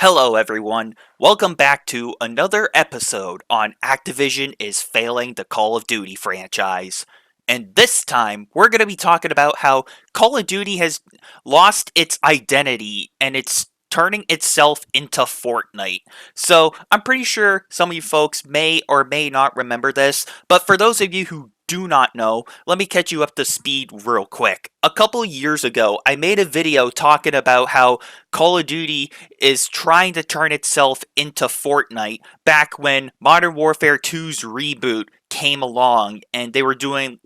Hello, everyone. Welcome back to another episode on Activision is failing the Call of Duty franchise. And this time, we're going to be talking about how Call of Duty has lost its identity and it's turning itself into Fortnite. So, I'm pretty sure some of you folks may or may not remember this, but for those of you who do not know, let me catch you up to speed real quick. A couple years ago, I made a video talking about how Call of Duty is trying to turn itself into Fortnite back when Modern Warfare 2's reboot came along and they were doing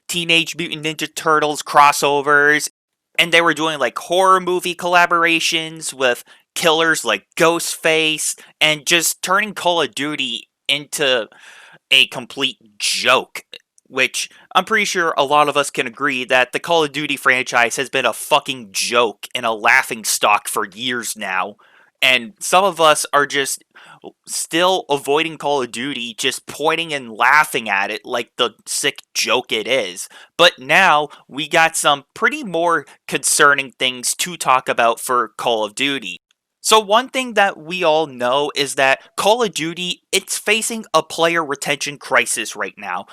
Teenage Mutant Ninja Turtles crossovers and they were doing like horror movie collaborations with killers like Ghostface and just turning Call of Duty into a complete joke. Which I'm pretty sure a lot of us can agree that the Call of Duty franchise has been a fucking joke and a laughing stock for years now. And some of us are just still avoiding Call of Duty, just pointing and laughing at it like the sick joke it is. But now we got some pretty more concerning things to talk about for Call of Duty. So one thing that we all know is that Call of Duty, it's facing a player retention crisis right now.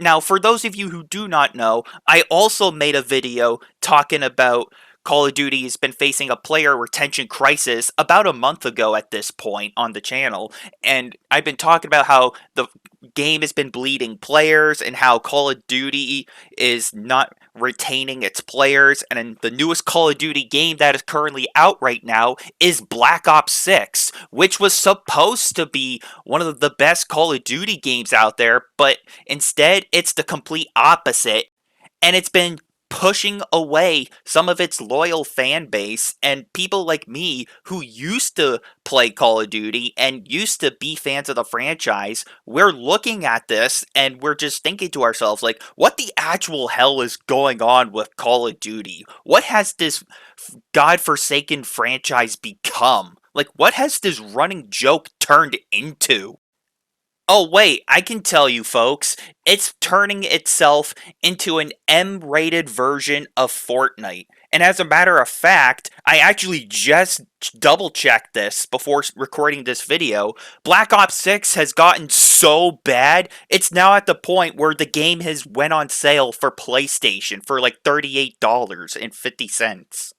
Now, for those of you who do not know, I also made a video talking about Call of Duty has been facing a player retention crisis about a month ago at this point on the channel, and I've been talking about how the game has been bleeding players and how Call of Duty is not retaining its players, and the newest Call of Duty game that is currently out right now is Black Ops 6, which was supposed to be one of the best Call of Duty games out there, but instead it's the complete opposite, and it's been pushing away some of its loyal fan base and people like me who used to play Call of Duty and used to be fans of the franchise. We're looking at this and we're just thinking to ourselves, like, what the actual hell is going on with Call of Duty? What has this godforsaken franchise become? Like, what has this running joke turned into? Oh, wait, I can tell you, folks. It's turning itself into an M rated version of Fortnite. And as a matter of fact, I actually just double checked this before recording this video. Black Ops 6 has gotten so bad, it's now at the point where the game has went on sale for PlayStation for like $38.50.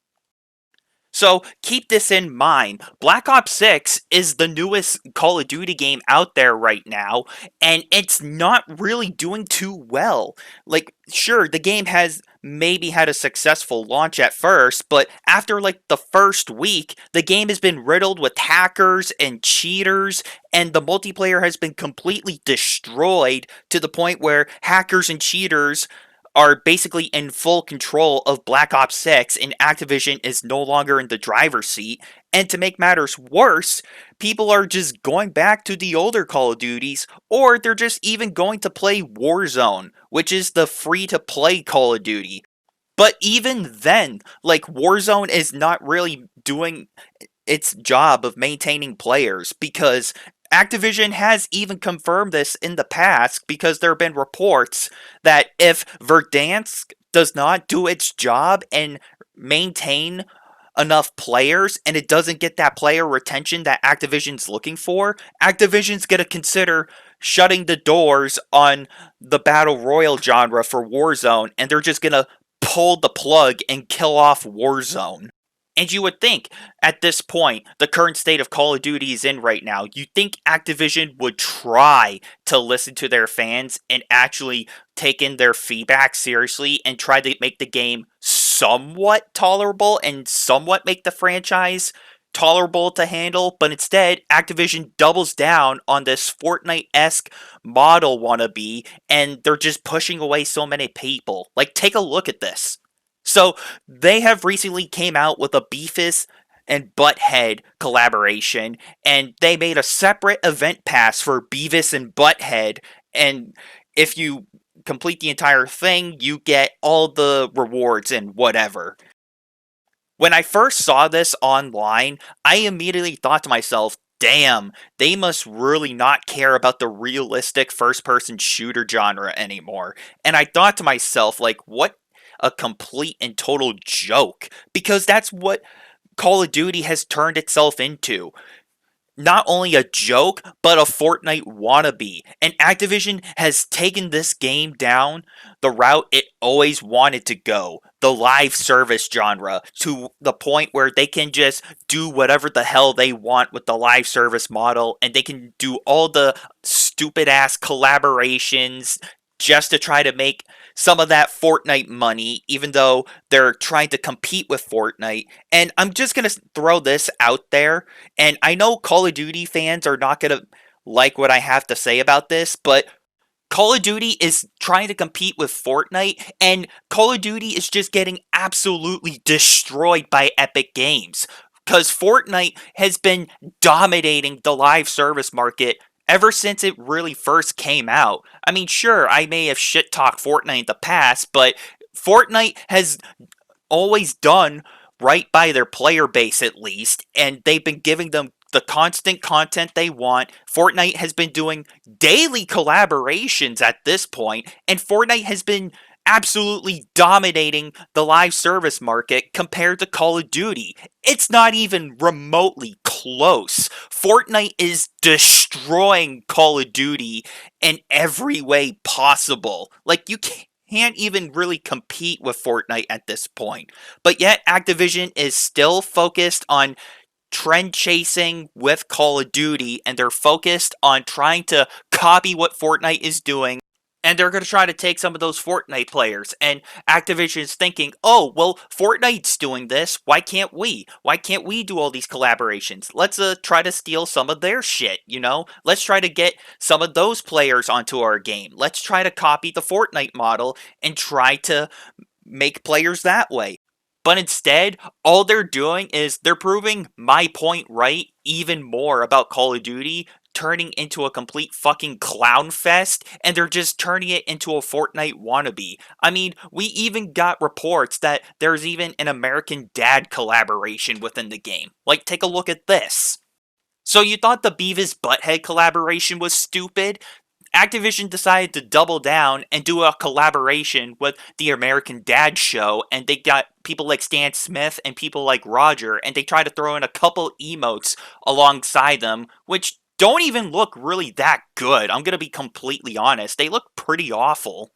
So keep this in mind. Black Ops 6 is the newest Call of Duty game out there right now, and it's not really doing too well. Like, sure, the game has maybe had a successful launch at first, but after like the first week, the game has been riddled with hackers and cheaters, and the multiplayer has been completely destroyed to the point where hackers and cheaters are basically in full control of Black Ops 6 and Activision is no longer in the driver's seat. And to make matters worse, people are just going back to the older Call of Duties or they're just even going to play Warzone, which is the free to play Call of Duty. But even then, like Warzone is not really doing its job of maintaining players because Activision has even confirmed this in the past because there have been reports that if Verdansk does not do its job and maintain enough players and it doesn't get that player retention that Activision's looking for, Activision's going to consider shutting the doors on the Battle Royale genre for Warzone and they're just going to pull the plug and kill off Warzone. And you would think, at this point, the current state of Call of Duty is in right now, you'd think Activision would try to listen to their fans and actually take in their feedback seriously and try to make the game somewhat tolerable and somewhat make the franchise tolerable to handle, but instead, Activision doubles down on this Fortnite-esque model wannabe, and they're just pushing away so many people. Like, take a look at this. So they have recently came out with a Beavis and Butthead collaboration, and they made a separate event pass for Beavis and Butthead, and if you complete the entire thing, you get all the rewards and whatever. When I first saw this online, I immediately thought to myself, damn, they must really not care about the realistic first person shooter genre anymore. And I thought to myself, like, what a complete and total joke. Because that's what Call of Duty has turned itself into. Not only a joke, but a Fortnite wannabe. And Activision has taken this game down the route it always wanted to go, the live service genre, to the point where they can just do whatever the hell they want with the live service model, and they can do all the stupid ass collaborations just to try to make some of that Fortnite money, even though they're trying to compete with Fortnite. And I'm just gonna throw this out there, and I know Call of Duty fans are not gonna like what I have to say about this, but Call of Duty is trying to compete with Fortnite, and Call of Duty is just getting absolutely destroyed by Epic Games. Because Fortnite has been dominating the live service market ever since it really first came out. I mean, sure, I may have shit talked Fortnite in the past, but Fortnite has always done right by their player base at least, and they've been giving them the constant content they want. Fortnite has been doing daily collaborations at this point, and Fortnite has been absolutely dominating the live service market compared to Call of Duty. It's not even remotely close. Fortnite is destroying Call of Duty in every way possible. Like, you can't even really compete with Fortnite at this point. But yet, Activision is still focused on trend chasing with Call of Duty, and they're focused on trying to copy what Fortnite is doing. And they're going to try to take some of those Fortnite players. And Activision's thinking, oh, well, Fortnite's doing this. Why can't we? Why can't we do all these collaborations? Let's try to steal some of their shit, you know? Let's try to get some of those players onto our game. Let's try to copy the Fortnite model and try to make players that way. But instead, all they're doing is they're proving my point right even more about Call of Duty, turning into a complete fucking clown fest, and they're just turning it into a Fortnite wannabe. I mean, we even got reports that there's even an American Dad collaboration within the game. Like, take a look at this. So you thought the Beavis Butthead collaboration was stupid? Activision decided to double down and do a collaboration with the American Dad show, and they got people like Stan Smith and people like Roger, and they tried to throw in a couple emotes alongside them, which don't even look really that good. I'm gonna be completely honest. They look pretty awful.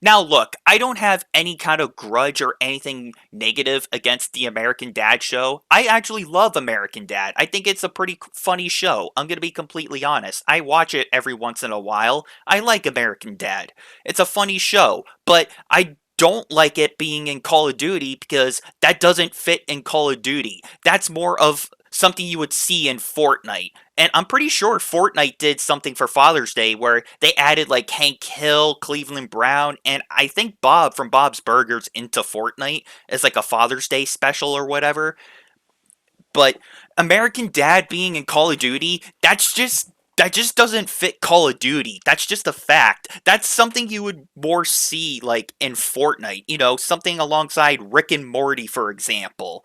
Now, look, I don't have any kind of grudge or anything negative against the American Dad show. I actually love American Dad. I think it's a pretty funny show. I'm going to be completely honest. I watch it every once in a while. I like American Dad. It's a funny show, but I don't like it being in Call of Duty because that doesn't fit in Call of Duty. That's more of something you would see in Fortnite. And I'm pretty sure Fortnite did something for Father's Day where they added like Hank Hill, Cleveland Brown, and I think Bob from Bob's Burgers into Fortnite as like a Father's Day special or whatever. But American Dad being in Call of Duty, that just doesn't fit Call of Duty. That's just a fact. That's something you would more see like in Fortnite, you know, something alongside Rick and Morty, for example.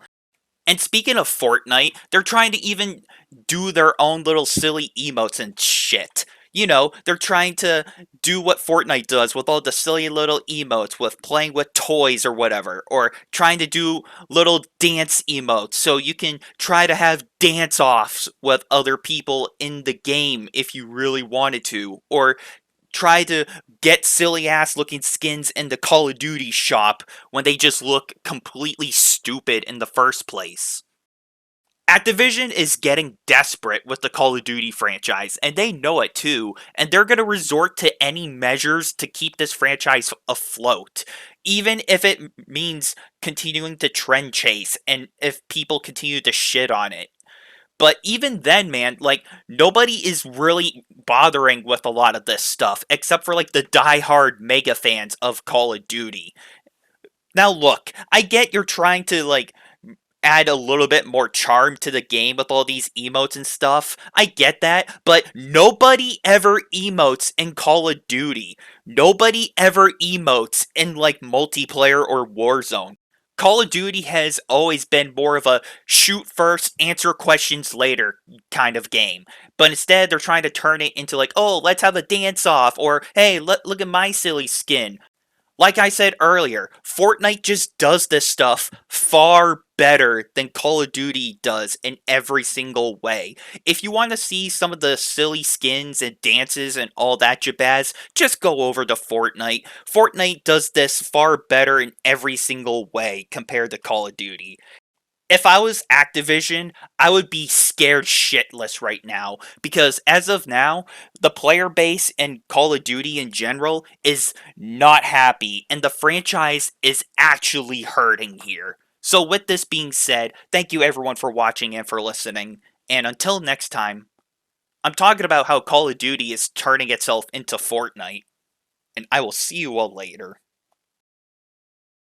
And speaking of Fortnite, they're trying to even do their own little silly emotes and shit. You know, they're trying to do what Fortnite does with all the silly little emotes with playing with toys or whatever, or trying to do little dance emotes so you can try to have dance offs with other people in the game if you really wanted to, or try to get silly ass looking skins in the Call of Duty shop when they just look completely stupid in the first place. Activision is getting desperate with the Call of Duty franchise, and they know it too, and they're going to resort to any measures to keep this franchise afloat, even if it means continuing to trend chase and if people continue to shit on it. But even then, man, like, nobody is really bothering with a lot of this stuff, except for, like, the die-hard mega fans of Call of Duty. Now, look, I get you're trying to, like, add a little bit more charm to the game with all these emotes and stuff. I get that, but nobody ever emotes in Call of Duty. Nobody ever emotes in, like, multiplayer or Warzone. Call of Duty has always been more of a shoot first, answer questions later kind of game. But instead, they're trying to turn it into like, oh, let's have a dance off, or hey, look at my silly skin. Like I said earlier, Fortnite just does this stuff far better than Call of Duty does in every single way. If you want to see some of the silly skins and dances and all that jabaz, just go over to Fortnite. Fortnite does this far better in every single way compared to Call of Duty. If I was Activision, I would be scared shitless right now because as of now, the player base in Call of Duty in general is not happy and the franchise is actually hurting here. So, with this being said, thank you everyone for watching and for listening. And until next time, I'm talking about how Call of Duty is turning itself into Fortnite, and I will see you all later.